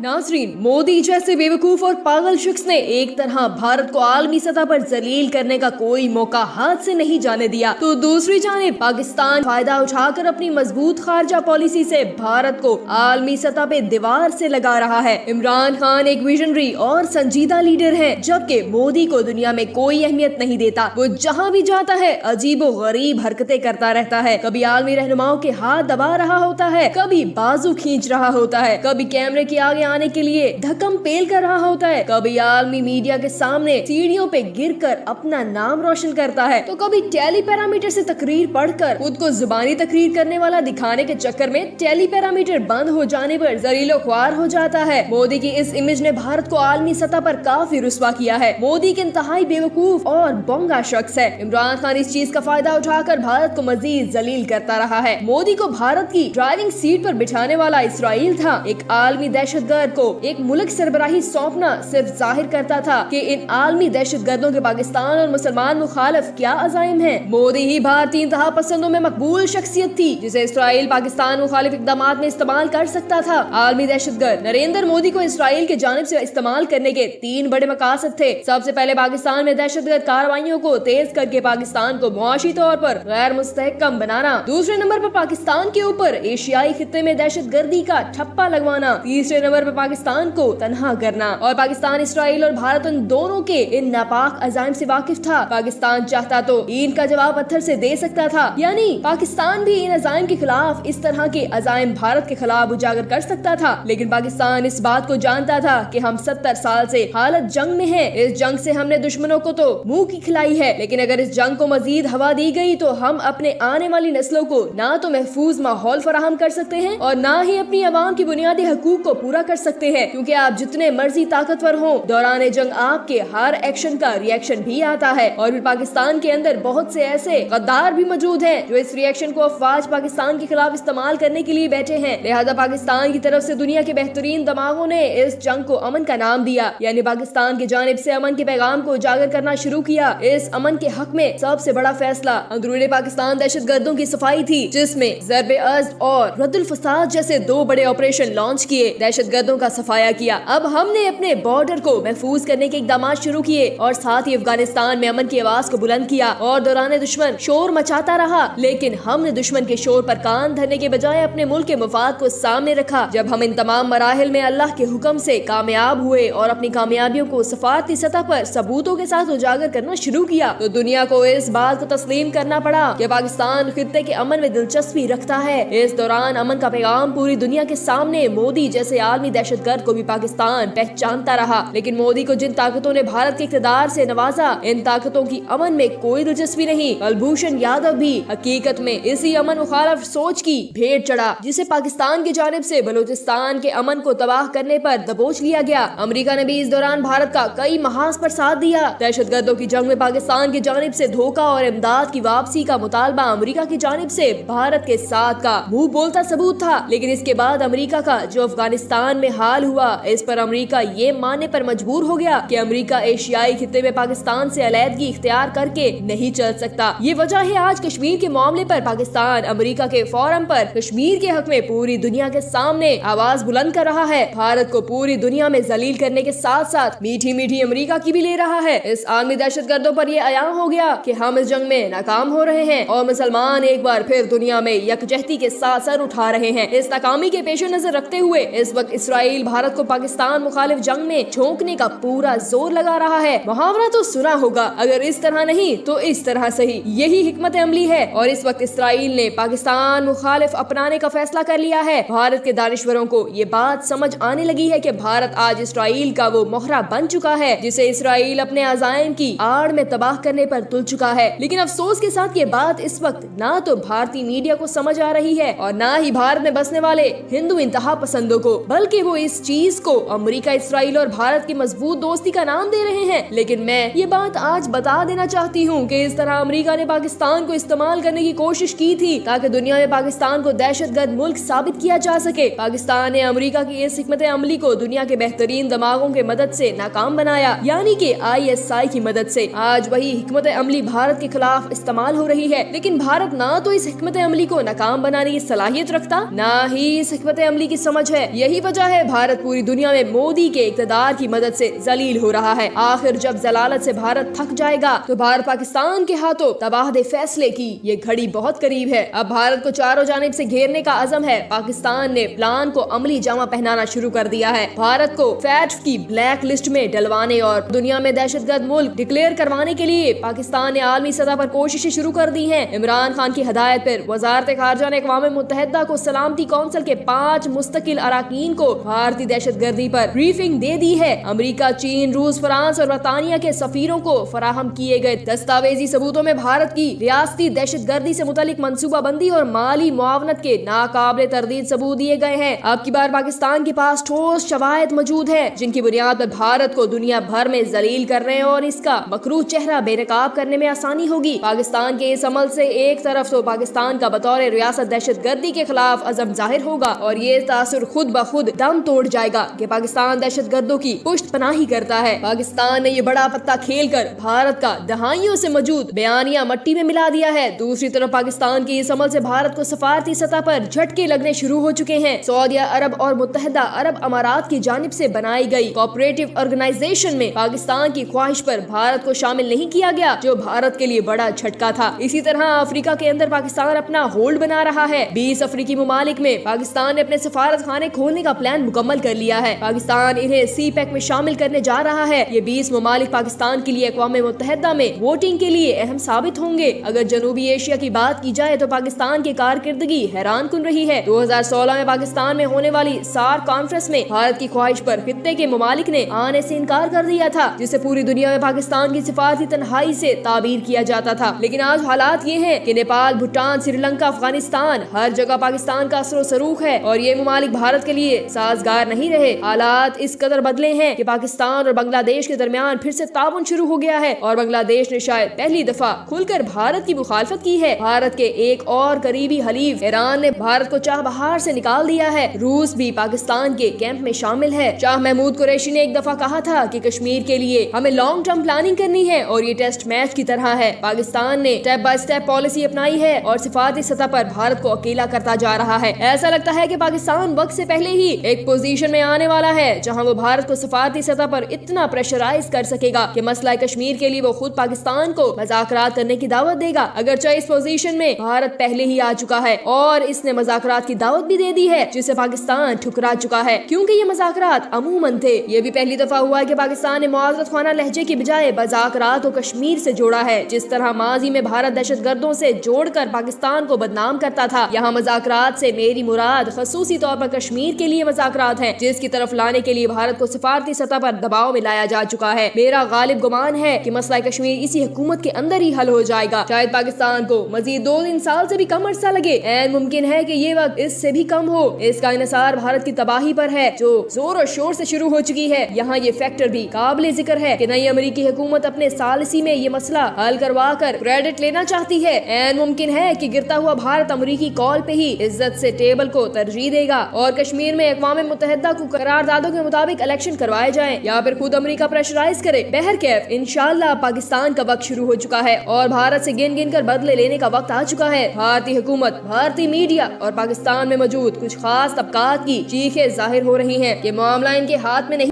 नाज़रीन, मोदी जैसे बेवकूफ और पागल शख्स ने एक तरह भारत को आलमी सतह पर जलील करने का कोई मौका हाथ से नहीं जाने दिया, तो दूसरी जानिब पाकिस्तान फायदा उठाकर अपनी मजबूत खारजा पॉलिसी से भारत को आलमी सतह पे दीवार से लगा रहा है। इमरान खान एक विजनरी और संजीदा लीडर है, जबकि मोदी को दुनिया में कोई अहमियत नहीं देता। वो जहाँ भी जाता है अजीबो गरीब हरकतें करता रहता है। कभी आलमी रहनुमाओं के हाथ दबा रहा होता है, कभी बाजू खींच रहा होता है, कभी कैमरे के आगे आने के लिए धक्कम पेल कर रहा होता है, कभी आलमी मीडिया के सामने सीढ़ियों पे गिरकर अपना नाम रोशन करता है, तो कभी टेली पैरामीटर से तकरीर पढ़कर खुद को जुबानी तकरीर करने वाला दिखाने के चक्कर में टेली पैरामीटर बंद हो जाने पर जलीलो ख्वार हो जाता है। मोदी की इस इमेज ने भारत को आलमी सतह पर काफी रुस्वा किया है। मोदी एक इंतहाई बेवकूफ और बोंगा शख्स है। इमरान खान इस चीज का फायदा उठाकर भारत को मजीद जलील करता रहा है। मोदी को भारत की ड्राइविंग सीट पर बिठाने वाला इसराइल था। एक आलमी दहशतगर्द को एक मुल्क सरबराही सौंपना सिर्फ जाहिर करता था कि इन आलमी दहशतगर्दों के पाकिस्तान और मुसलमान मुखालिफ क्या अज़ाइम हैं। मोदी ही भारतीय इंतहा पसंदों में मकबूल शख्सियत थी, जिसे इसराइल पाकिस्तान मुखालिफ इक़दामात में इस्तेमाल कर सकता था। आलमी दहशतगर्द नरेंद्र मोदी को इसराइल की जानिब से इस्तेमाल करने के 3 बड़े मकासद थे। सबसे पहले पाकिस्तान में दहशतगर्द कार्रवाइयों को तेज करके पाकिस्तान को मुआशी तौर पर गैर मुस्तहकम बनाना। दूसरे नंबर पर पाकिस्तान के ऊपर एशियाई खित्ते में दहशतगर्दी का ठप्पा लगवाना। तीसरे नंबर पर पाकिस्तान को तनहा करना। और पाकिस्तान इसराइल और भारत उन दोनों के इन नापाक अज़ाइम से वाकिफ था। पाकिस्तान चाहता तो ईंट का जवाब पत्थर से दे सकता था, यानी पाकिस्तान भी इन अज़ाइम के खिलाफ इस तरह के अज़ाइम भारत के खिलाफ उजागर कर सकता था। लेकिन पाकिस्तान इस बात को जानता था कि हम 70 साल से हालत जंग में हैं। इस जंग से हमने दुश्मनों को तो मुंह की खिलाई है, लेकिन अगर इस जंग को मजीद हवा दी गई तो हम अपने आने वाली नस्लों को ना तो महफूज माहौल फराहम कर सकते हैं और ना ही अपनी आवाम की बुनियादी हकूक को पूरा कर सकते हैं। क्योंकि आप जितने मर्जी ताकतवर हों, दौरान जंग आपके हर एक्शन का रिएक्शन भी आता है। और फिर पाकिस्तान के अंदर बहुत से ऐसे गद्दार भी मौजूद हैं जो इस रिएक्शन को अफवाज पाकिस्तान के खिलाफ इस्तेमाल करने के लिए बैठे हैं। लिहाजा पाकिस्तान की तरफ से दुनिया के बेहतरीन दिमागों ने इस जंग को अमन का नाम दिया, यानी पाकिस्तान की जानिब से अमन के पैगाम को उजागर करना शुरू किया। इस अमन के हक में सबसे बड़ा फैसला अंदरूनी पाकिस्तान दहशतगर्दों की सफाई थी, जिसमें ज़रबे अज़्द और रद्दुल फसाद जैसे 2 बड़े ऑपरेशन लॉन्च किए, दहशतगर्दों का सफाया किया। अब हमने अपने बॉर्डर को महफूज करने के इक़दाम शुरू किए और साथ ही अफगानिस्तान में अमन की आवाज को बुलंद किया। और दौरान दुश्मन शोर मचाता रहा, लेकिन हमने दुश्मन के शोर पर कान धरने के बजाय अपने मुल्क के मफाद को सामने रखा। जब हम इन तमाम मराहिल में अल्लाह के हुक्म से कामयाब हुए और अपनी कामयाबियों को सफारती सतह पर सबूतों के साथ उजागर करना शुरू किया, तो दुनिया को इस बात को तस्लीम करना पड़ा कि पाकिस्तान खित्ते के अमन में दिलचस्पी रखता है। इस दौरान अमन का पैगाम पूरी दुनिया के सामने मोदी जैसे आलमी दहशतगर्द को भी पाकिस्तान पहचानता रहा। लेकिन मोदी को जिन ताकतों ने भारत के इक़्तिदार से नवाजा, इन ताकतों की अमन में कोई दिलचस्पी नहीं। कुलभूषण यादव भी हकीकत में इसी अमन मुखालिफ सोच की भेंट चढ़ा, जिसे पाकिस्तान की जानिब से बलूचिस्तान के अमन को तबाह करने पर दबोच लिया गया। अमेरिका ने भी इस दौरान भारत का कई महाज पर साथ दिया। दहशतगर्दों की जंग में पाकिस्तान की जानिब से धोखा और इमदाद की वापसी का मुतालबा अमेरिका की जानिब से भारत के साथ का मुंह बोलता सबूत था। लेकिन इसके बाद अमेरिका का जो अफगानिस्तान में हाल हुआ, इस पर अमेरिका ये मानने पर मजबूर हो गया कि अमेरिका एशियाई खित्ते में पाकिस्तान से अलहदगी इख्तियार करके नहीं चल सकता। ये वजह है आज कश्मीर के मामले पर पाकिस्तान अमेरिका के फोरम पर कश्मीर के हक में पूरी दुनिया के सामने आवाज बुलंद कर रहा है। भारत को पूरी दुनिया में जलील करने के साथ साथ मीठी मीठी अमेरिका की भी ले रहा है। इस आलमी दहशतगर्दों पर यह अयां हो गया कि हम इस जंग में नाकाम हो रहे हैं और मुसलमान एक बार फिर दुनिया में यकजहती के साथ सर उठा रहे हैं। इस नाकामी के पेश नजर रखते हुए इस वक्त इसराइल भारत को पाकिस्तान मुखालिफ जंग में झोंकने का पूरा जोर लगा रहा है। मुहावरा तो सुना होगा, अगर इस तरह नहीं तो इस तरह सही, यही हिकमत अमली है। और इस वक्त इसराइल ने पाकिस्तान मुखालिफ अपनाने का फैसला कर लिया है। भारत के दानिश्वरों को ये बात समझ आने लगी है कि भारत आज इसराइल का वो मोहरा बन चुका है जिसे इसराइल अपने अज़ाइम की आड़ में तबाह करने पर तुल चुका है। लेकिन अफसोस के साथ ये बात इस वक्त ना तो भारतीय मीडिया को समझ आ रही है और ना ही भारत में बसने वाले हिंदू इंतहा पसंदों को, बल्कि वो इस चीज को अमेरिका, इसराइल और भारत की मजबूत दोस्ती का नाम दे रहे हैं। लेकिन मैं ये बात आज बता देना चाहती हूँ कि इस तरह अमेरिका ने पाकिस्तान को इस्तेमाल करने की कोशिश की थी ताकि दुनिया में पाकिस्तान को दहशतगर्द मुल्क साबित किया जा सके। पाकिस्तान ने अमेरिका की इस हिकमत अमली को दुनिया के बेहतरीन दिमागों की मदद से नाकाम बनाया, यानी कि ISI की मदद से। आज वही हिकमत अमली भारत के खिलाफ इस्तेमाल हो रही है, लेकिन भारत ना तो इस हिकमत अमली को नाकाम बनाने की सलाहियत रखता, ना ही इस हिकमत अमली की समझ है। यही वजह है भारत पूरी दुनिया में मोदी के इक़्तिदार की मदद से जलील हो रहा है। आखिर जब जलालत से भारत थक जाएगा तो भारत पाकिस्तान के हाथों तबाहदे फैसले की ये घड़ी बहुत करीब है। अब भारत को चारों जानिब से घेरने का अज़म है। पाकिस्तान ने प्लान को अमली जामा पहनाना शुरू कर दिया है। भारत को फैट की ब्लैक लिस्ट में डलवाने और दुनिया में दहशतगर्द मुल्क डिक्लेयर करवाने के लिए पाकिस्तान ने आलमी सतह पर कोशिशें शुरू कर दी हैं। इमरान खान की हदायत पर वज़ारत ख़ारजा ने अक़वाम मुत्तहिदा को सलामती कौंसिल के 5 मुस्तकिल अरकान को भारतीय दहशतगर्दी पर ब्रीफिंग दे दी है। अमेरिका, चीन, रूस, फ्रांस और बरतानिया के सफीरों को फराहम किए गए दस्तावेजी सबूतों में भारत की रियासती दहशतगर्दी से मुतालिक मंसूबाबंदी और माली मुआवनत के नाकाबिले तरदीद सबूत दिए गए हैं। अब की बार पाकिस्तान के पास ठोस शवाहिद मौजूद है जिनकी बुनियाद पर भारत को दुनिया भर में जलील करने और इसका मकरूह चेहरा बेनकाब करने में आसानी होगी। पाकिस्तान के इस अमल से एक तरफ तो पाकिस्तान का बतौर रियासत दहशतगर्दी के खिलाफ अज़म जाहिर होगा और ये तासुर खुद ब खुद दम तोड़ जाएगा कि पाकिस्तान दहशतगर्दों की पुष्ट पनाही करता है। पाकिस्तान ने ये बड़ा पत्ता खेलकर भारत का दहाइयों से मौजूद बयानिया मिट्टी में मिला दिया है। दूसरी तरफ पाकिस्तान के इस अमल से भारत को सफारती सतह पर झटके लगने शुरू हो चुके हैं। सऊदी अरब और मुत्तहिदा अरब अमारात की जानिब से बनाई गई कोऑपरेटिव ऑर्गेनाइजेशन में पाकिस्तान की ख्वाहिश पर भारत को शामिल नहीं किया गया, जो भारत के लिए बड़ा झटका था। इसी तरह अफ्रीका के अंदर पाकिस्तान अपना होल्ड बना रहा है। 20 अफ्रीकी मुमालिक में पाकिस्तान ने अपने सफारत खाने खोलने का प्लान मुकम्मल कर लिया है। पाकिस्तान इन्हें CPEC में शामिल करने जा रहा है। ये 20 मुमालिक पाकिस्तान के लिए अक़वाम मुत्तहिदा में वोटिंग के लिए अहम साबित होंगे। अगर जनूबी एशिया की बात की जाए तो पाकिस्तान की कारकिर्दगी हैरान कुन रही है। 2016 में पाकिस्तान में होने वाली सार्क कॉन्फ्रेंस में भारत की ख्वाहिश पर खित्ते के मुमालिक ने आने से इनकार कर दिया था, जिससे पूरी दुनिया में पाकिस्तान की सिफारती तन्हाई से ताबीर किया जाता था। लेकिन आज हालात ये हैं कि नेपाल, भूटान, श्रीलंका, अफगानिस्तान हर जगह पाकिस्तान का असर सरूख है और ये मुमालिक भारत के लिए साजगार नहीं रहे। हालात इस कदर बदले हैं कि पाकिस्तान और बांग्लादेश के दरमियान फिर से ताउन शुरू हो गया है और बांग्लादेश ने शायद पहली दफा खुलकर भारत की मुखालफत की है। भारत के एक और करीबी हलीफ ईरान ने भारत को चाह बहार से निकाल दिया है। रूस भी पाकिस्तान के कैंप में शामिल है। शाह महमूद कुरैशी ने एक दफा कहा था कि कश्मीर के लिए हमें लॉन्ग टर्म प्लानिंग करनी है और ये टेस्ट मैच की तरह है। पाकिस्तान ने स्टेप बाय स्टेप पॉलिसी अपनाई है और सिफारती सतह पर भारत को अकेला करता जा रहा है। ऐसा लगता है कि पाकिस्तान वक्त से पहले ही एक पोजीशन में आने वाला है जहां वो भारत को सिफारती सतह पर इतना प्रेशराइज कर सकेगा कि मसला कश्मीर के लिए वो खुद पाकिस्तान को मज़ाकरात करने की दावत देगा। अगरचे इस पोजीशन में भारत पहले ही आ चुका है और इसने मज़ाकरात की दावत भी दे दी है, जिसे पाकिस्तान ठुकरा चुका है, क्योंकि ये मज़ाकरात अमूमन थे। ये भी पहली दफा हुआ है कि पाकिस्तान ने मुआज़रत खाना लहजे की बजाय मज़ाकरात को कश्मीर से जोड़ा है। जिस तरह माजी में भारत दहशतगर्दों से जोड़कर पाकिस्तान को बदनाम करता था, यहाँ मज़ाकरात से मेरी मुराद खसूसी तौर पर कश्मीर के लिए मज़ाकरात हैं, जिसकी तरफ लाने के लिए भारत को सिफारती सतह पर दबाव में लाया जा चुका है। मेरा गालिब गुमान है कि मसला कश्मीर इसी हुकूमत के अंदर ही हल हो जाएगा। शायद पाकिस्तान को मजीद 2-3 साल से भी कम अरसा लगे। ऐन मुमकिन है कि ये वक्त इससे भी कम हो। इसका इन्हिसार भारत की तबाही पर है जो जोर और शोर से शुरू हो चुकी है। यहाँ ये फैक्टर भी काबिल जिक्र है कि नई अमेरिकी हुकूमत अपने सालिसी में ये मसला हल करवा कर क्रेडिट लेना चाहती है। ऐन मुमकिन है कि गिरता हुआ भारत अमेरिकी कॉल पे ही इज्जत से टेबल को तरजीह देगा और कश्मीर में अक़वाम मुत्तहिदा को करारदादों के मुताबिक इलेक्शन करवाए जाएं या फिर खुद अमेरिका प्रेशराइज करे। बहरकैफ इंशाअल्लाह पाकिस्तान का वक्त शुरू हो चुका है और भारत से गिन गिन कर बदले लेने का वक्त आ चुका है। भारतीय हुकूमत, भारतीय मीडिया और पाकिस्तान में मौजूद कुछ खास तबकात की चीखें जाहिर हो रही हैं कि मामला इनके हाथ में नहीं